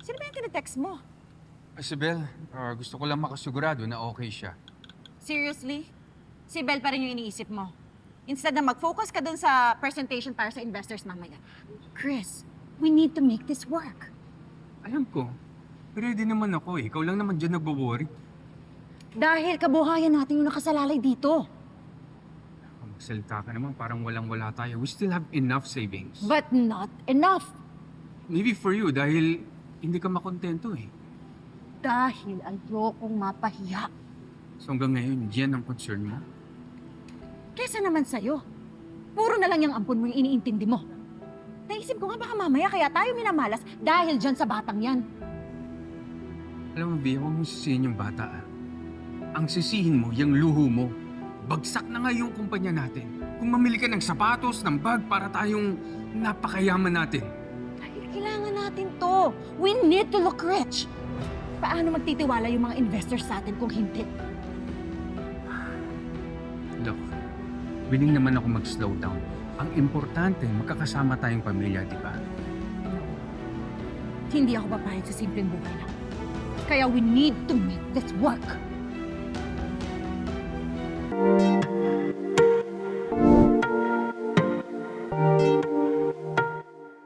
Sino ba yung tinetext mo? Isabel, gusto ko lang makasigurado na okay siya. Seriously? Si Belle pa rin yung iniisip mo. Instead na mag-focus ka dun sa presentation para sa investors mamaya. Chris, we need to make this work. Alam ko. Ready naman ako eh. Ikaw lang naman dyan nagbo-worry. Dahil kabuhayan natin yung nakasalalay dito. Magsalita ka naman, parang walang-wala tayo. We still have enough savings. But not enough. Maybe for you, dahil hindi ka makontento eh. Dahil ayokong mapahiya. So hanggang ngayon, yan ang concern mo? Kesa naman sa'yo. Puro na lang yung ampon mo yung iniintindi mo. Naisip ko nga baka mamaya kaya tayo minamalas dahil dyan sa batang yan. Alam mo, Bea, huwag mo sisihin yung bata ah. Ang sisihin mo, yung luho mo. Bagsak na nga yung kumpanya natin. Kung mamili ka ng sapatos, ng bag, para tayong napakayaman natin. Dahil kailangan natin to. We need to look rich. Paano magtitiwala yung mga investors sa atin kung hindi? Look, willing naman ako mag-slow down. Ang importante, magkakasama tayong pamilya, di ba? Hindi ako papayag sa simpleng buhay lang. Kaya we need to make this work.